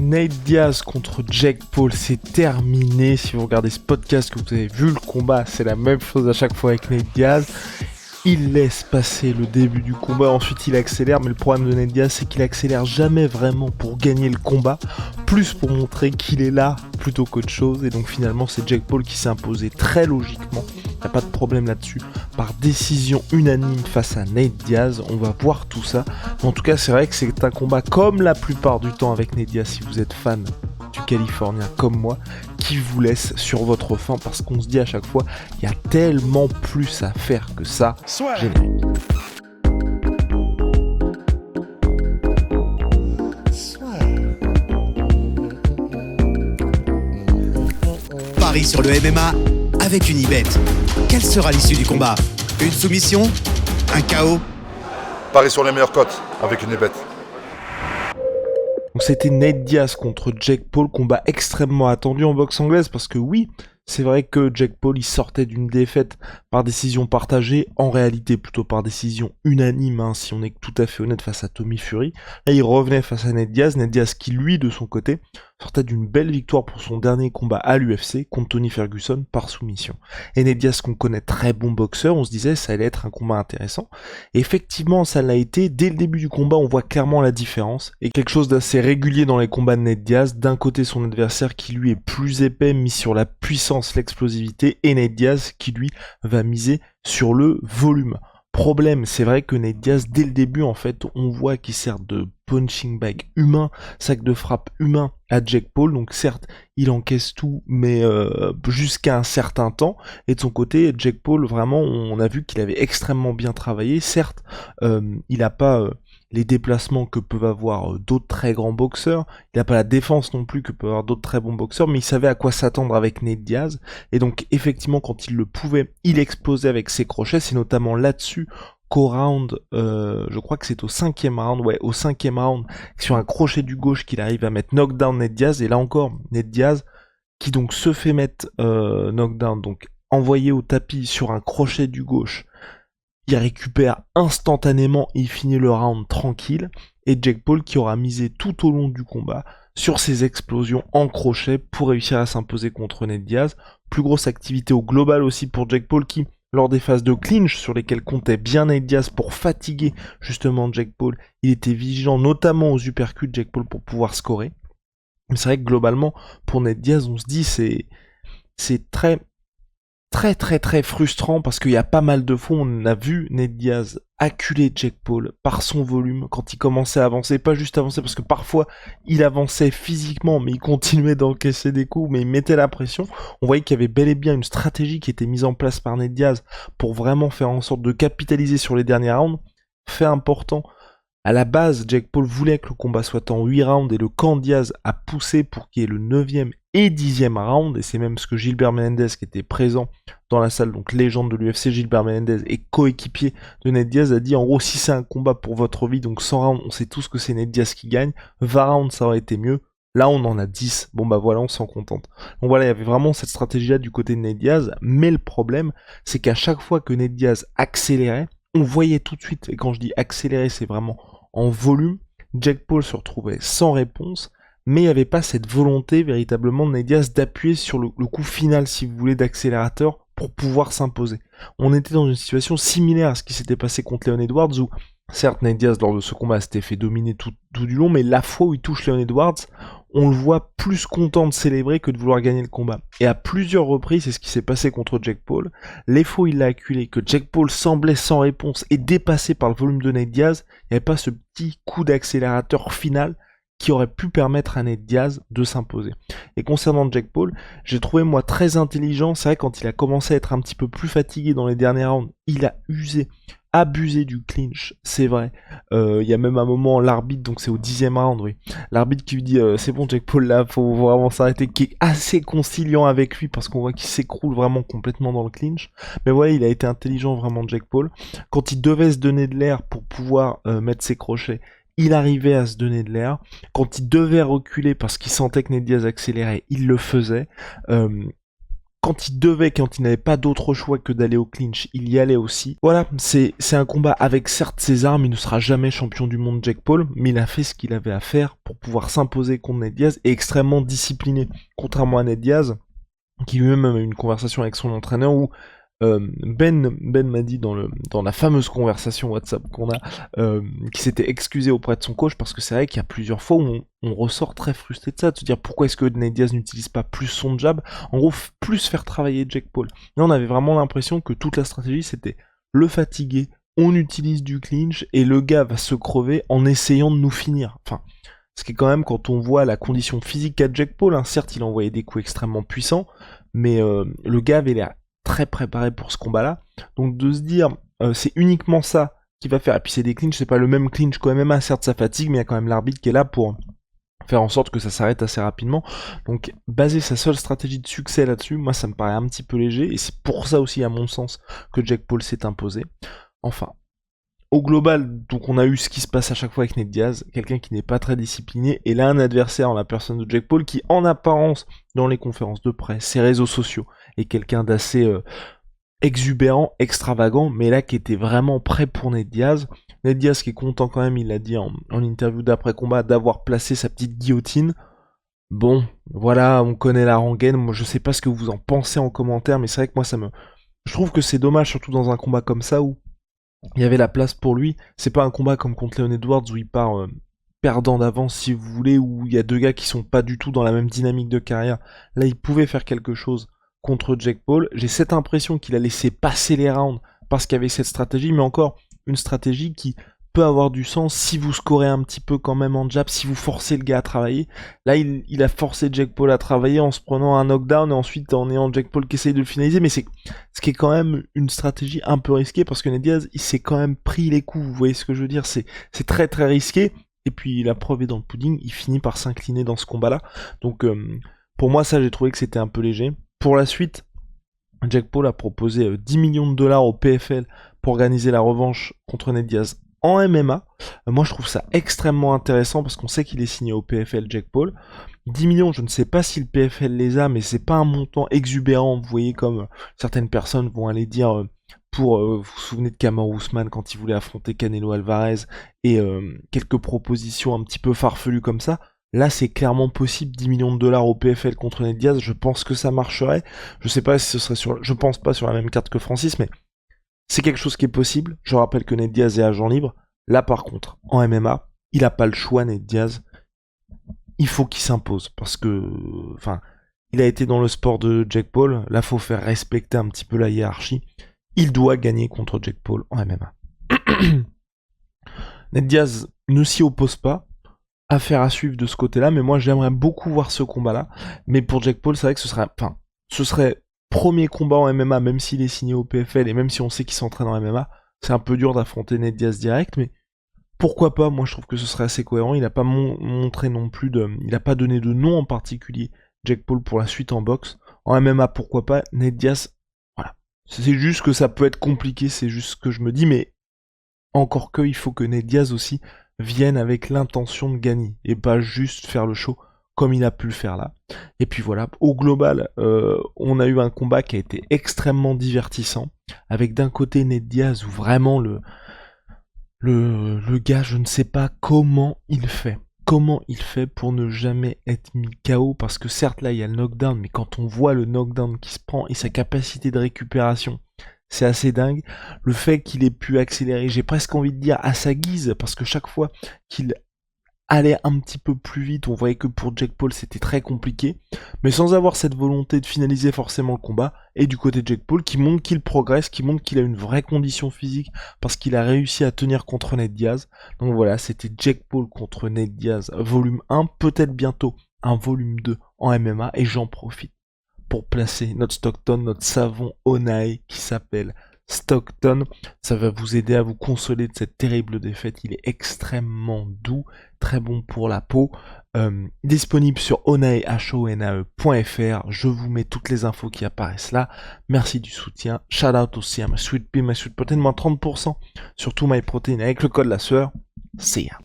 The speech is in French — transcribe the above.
Nate Diaz contre Jake Paul, c'est terminé. Si vous regardez ce podcast, que vous avez vu le combat, c'est la même chose à chaque fois avec Nate Diaz. Il laisse passer le début du combat, ensuite il accélère, mais le problème de Nate Diaz, c'est qu'il accélère jamais vraiment pour gagner le combat, plus pour montrer qu'il est là plutôt qu'autre chose, et donc finalement c'est Jake Paul qui s'est imposé très logiquement, il n'y a pas de problème là-dessus, par décision unanime face à Nate Diaz. On va voir tout ça, mais en tout cas c'est vrai que c'est un combat comme la plupart du temps avec Nate Diaz, si vous êtes fan du Californien comme moi, qui vous laisse sur votre faim, parce qu'on se dit à chaque fois, il y a tellement plus à faire que ça. Générique. Paris sur le MMA avec Unibet. Quelle sera l'issue du combat? Une soumission? Un KO? Paris sur les meilleures cotes avec Unibet. Donc c'était Nate Diaz contre Jake Paul, combat extrêmement attendu en boxe anglaise, parce que oui, c'est vrai que Jake Paul il sortait d'une défaite par décision partagée, en réalité plutôt par décision unanime, si on est tout à fait honnête, face à Tommy Fury. Là il revenait face à Nate Diaz qui lui de son côté sortait d'une belle victoire pour son dernier combat à l'UFC contre Tony Ferguson par soumission. Et Nate Diaz qu'on connaît très bon boxeur, on se disait ça allait être un combat intéressant. Et effectivement ça l'a été, dès le début du combat on voit clairement la différence, et quelque chose d'assez régulier dans les combats de Nate Diaz, d'un côté son adversaire qui lui est plus épais, mis sur la puissance, l'explosivité, et Nate Diaz qui lui va miser sur le volume. Problème, c'est vrai que Nate Diaz, dès le début, en fait, on voit qu'il sert de punching bag humain, sac de frappe humain à Jake Paul, donc certes, il encaisse tout, mais jusqu'à un certain temps, et de son côté, Jake Paul, vraiment, on a vu qu'il avait extrêmement bien travaillé, certes, il n'a pas les déplacements que peuvent avoir d'autres très grands boxeurs, il n'a pas la défense non plus que peuvent avoir d'autres très bons boxeurs, mais il savait à quoi s'attendre avec Nate Diaz, et donc effectivement quand il le pouvait, il explosait avec ses crochets. C'est notamment là-dessus qu'au round, je crois que c'est au 5e round, au 5e round, sur un crochet du gauche qu'il arrive à mettre knockdown Nate Diaz, et là encore, Nate Diaz qui donc se fait mettre knockdown, donc envoyé au tapis sur un crochet du gauche. Il récupère instantanément, il finit le round tranquille, et Jake Paul qui aura misé tout au long du combat sur ses explosions en crochet pour réussir à s'imposer contre Nate Diaz. Plus grosse activité au global aussi pour Jake Paul qui, lors des phases de clinch sur lesquelles comptait bien Nate Diaz pour fatiguer justement Jake Paul, il était vigilant notamment aux uppercuts de Jake Paul pour pouvoir scorer. Mais c'est vrai que globalement, pour Nate Diaz, on se dit c'est très frustrant, parce qu'il y a pas mal de fois on a vu Nate Diaz acculer Jake Paul par son volume quand il commençait à avancer, pas juste avancer, parce que parfois il avançait physiquement mais il continuait d'encaisser des coups, mais il mettait la pression. On voyait qu'il y avait bel et bien une stratégie qui était mise en place par Nate Diaz pour vraiment faire en sorte de capitaliser sur les derniers rounds. Fait important, à la base, Jake Paul voulait que le combat soit en 8 rounds, et le camp Diaz a poussé pour qu'il y ait le 9e et 10e round, et c'est même ce que Gilbert Melendez, qui était présent dans la salle, donc légende de l'UFC, Gilbert Melendez et coéquipier de Nate Diaz, a dit en gros, si c'est un combat pour votre vie, donc 100 rounds, on sait tous que c'est Nate Diaz qui gagne, 20 rounds ça aurait été mieux, là on en a 10, bon bah voilà, on s'en contente. Donc voilà, il y avait vraiment cette stratégie-là du côté de Nate Diaz, mais le problème, c'est qu'à chaque fois que Nate Diaz accélérait, on voyait tout de suite, et quand je dis accélérer, c'est vraiment en volume, Jake Paul se retrouvait sans réponse, mais il n'y avait pas cette volonté véritablement de Nate Diaz d'appuyer sur le coup final, si vous voulez, d'accélérateur pour pouvoir s'imposer. On était dans une situation similaire à ce qui s'était passé contre Leon Edwards, où certes Nate Diaz lors de ce combat s'était fait dominer tout du long, mais la fois où il touche Leon Edwards, on le voit plus content de célébrer que de vouloir gagner le combat. Et à plusieurs reprises, c'est ce qui s'est passé contre Jake Paul, les fois où il l'a acculé, que Jake Paul semblait sans réponse et dépassé par le volume de Nate Diaz, il n'y avait pas ce petit coup d'accélérateur final qui aurait pu permettre à Nate Diaz de s'imposer. Et concernant Jake Paul, j'ai trouvé moi très intelligent, c'est vrai quand il a commencé à être un petit peu plus fatigué dans les derniers rounds, il a abusé du clinch, c'est vrai. Il y a même un moment, l'arbitre, donc c'est au 10e round, oui, l'arbitre qui lui dit c'est bon Jake Paul là, faut vraiment s'arrêter, qui est assez conciliant avec lui, parce qu'on voit qu'il s'écroule vraiment complètement dans le clinch. Mais voilà, il a été intelligent vraiment Jake Paul. Quand il devait se donner de l'air pour pouvoir mettre ses crochets, il arrivait à se donner de l'air. Quand il devait reculer parce qu'il sentait que Nate Diaz accélérait, il le faisait. quand il n'avait pas d'autre choix que d'aller au clinch, il y allait aussi. Voilà, c'est un combat avec certes ses armes, il ne sera jamais champion du monde Jake Paul, mais il a fait ce qu'il avait à faire pour pouvoir s'imposer contre Nate Diaz et extrêmement discipliné, contrairement à Nate Diaz, qui lui-même a eu une conversation avec son entraîneur où Ben m'a dit dans la fameuse conversation WhatsApp qu'on a, qu'il s'était excusé auprès de son coach parce que c'est vrai qu'il y a plusieurs fois où on ressort très frustré de ça, de se dire pourquoi est-ce que Nate Diaz n'utilise pas plus son jab, en gros plus faire travailler Jake Paul. Là on avait vraiment l'impression que toute la stratégie c'était le fatiguer, on utilise du clinch et le gars va se crever en essayant de nous finir. Enfin, ce qui est quand même, quand on voit la condition physique qu'a Jake Paul, hein, certes il envoyait des coups extrêmement puissants, mais le gars avait l'air très préparé pour ce combat-là. Donc de se dire, c'est uniquement ça qui va faire, et puis c'est des clinches, c'est pas le même clinch qu'au MMA, certes ça fatigue, mais il y a quand même l'arbitre qui est là pour faire en sorte que ça s'arrête assez rapidement. Donc baser sa seule stratégie de succès là-dessus, moi ça me paraît un petit peu léger, et c'est pour ça aussi à mon sens que Jake Paul s'est imposé. Enfin, au global, donc on a eu ce qui se passe à chaque fois avec Nate Diaz, quelqu'un qui n'est pas très discipliné, et là un adversaire en la personne de Jake Paul qui en apparence, dans les conférences de presse, ses réseaux sociaux, est quelqu'un d'assez exubérant, extravagant, mais là qui était vraiment prêt pour Nate Diaz. Nate Diaz qui est content quand même, il l'a dit en interview d'après-combat, d'avoir placé sa petite guillotine. Bon, voilà, on connaît la rengaine, moi je sais pas ce que vous en pensez en commentaire, mais c'est vrai que moi je trouve que c'est dommage, surtout dans un combat comme ça où il y avait la place pour lui. C'est pas un combat comme contre Leon Edwards où il part perdant d'avance si vous voulez, où il y a deux gars qui sont pas du tout dans la même dynamique de carrière. Là il pouvait faire quelque chose contre Jake Paul. J'ai cette impression qu'il a laissé passer les rounds parce qu'il y avait cette stratégie, mais encore une stratégie qui peut avoir du sens si vous scorez un petit peu quand même en jab, si vous forcez le gars à travailler. Là, il a forcé Jake Paul à travailler en se prenant un knockdown et ensuite en ayant Jake Paul qui essaye de le finaliser, mais c'est ce qui est quand même une stratégie un peu risquée parce que Nate Diaz, il s'est quand même pris les coups, vous voyez ce que je veux dire, c'est très très risqué. Et puis la preuve est dans le pudding, il finit par s'incliner dans ce combat-là. Donc pour moi, ça j'ai trouvé que c'était un peu léger. Pour la suite, Jake Paul a proposé 10 millions de dollars au PFL pour organiser la revanche contre Nate Diaz en MMA. Moi je trouve ça extrêmement intéressant parce qu'on sait qu'il est signé au PFL Jake Paul. 10 millions, je ne sais pas si le PFL les a, mais c'est pas un montant exubérant, vous voyez, comme certaines personnes vont aller dire pour, vous vous souvenez de Kamaru Usman quand il voulait affronter Canelo Alvarez et quelques propositions un petit peu farfelues comme ça. Là, c'est clairement possible, 10 millions de dollars au PFL contre Nate Diaz, je pense que ça marcherait. Je sais pas si ce serait je pense pas sur la même carte que Francis, mais c'est quelque chose qui est possible. Je rappelle que Nate Diaz est agent libre. Là, par contre, en MMA, il a pas le choix, Nate Diaz. Il faut qu'il s'impose, parce que, enfin, il a été dans le sport de Jake Paul. Là, faut faire respecter un petit peu la hiérarchie. Il doit gagner contre Jake Paul en MMA. Nate Diaz ne s'y oppose pas. Affaire à suivre de ce côté-là, mais moi j'aimerais beaucoup voir ce combat-là. Mais pour Jake Paul, c'est vrai que ce serait premier combat en MMA, même s'il est signé au PFL et même si on sait qu'il s'entraîne en MMA, c'est un peu dur d'affronter Nate Diaz direct, mais pourquoi pas? Moi je trouve que ce serait assez cohérent. Il n'a pas montré non plus il n'a pas donné de nom en particulier, Jake Paul, pour la suite en boxe. En MMA, pourquoi pas? Nate Diaz, voilà. C'est juste que ça peut être compliqué, c'est juste ce que je me dis, mais encore que, il faut que Nate Diaz aussi viennent avec l'intention de gagner et pas juste faire le show comme il a pu le faire là. Et puis voilà, au global, on a eu un combat qui a été extrêmement divertissant, avec d'un côté Nate Diaz où vraiment le gars, je ne sais pas comment il fait. Comment il fait pour ne jamais être mis KO, parce que certes là il y a le knockdown, mais quand on voit le knockdown qui se prend et sa capacité de récupération, c'est assez dingue. Le fait qu'il ait pu accélérer, j'ai presque envie de dire à sa guise, parce que chaque fois qu'il allait un petit peu plus vite, on voyait que pour Jake Paul c'était très compliqué, mais sans avoir cette volonté de finaliser forcément le combat. Et du côté de Jake Paul, qui montre qu'il progresse, qui montre qu'il a une vraie condition physique, parce qu'il a réussi à tenir contre Nate Diaz. Donc voilà, c'était Jake Paul contre Nate Diaz, volume 1, peut-être bientôt un volume 2 en MMA, et j'en profite pour placer notre Stockton, notre savon Onae qui s'appelle Stockton. Ça va vous aider à vous consoler de cette terrible défaite. Il est extrêmement doux, très bon pour la peau. Disponible sur onae.fr. Je vous mets toutes les infos qui apparaissent là. Merci du soutien. Shout out aussi à ma Sweet Pea, ma Sweet Protein, moins 30% sur tout My Protein avec le code la sueur. See ya.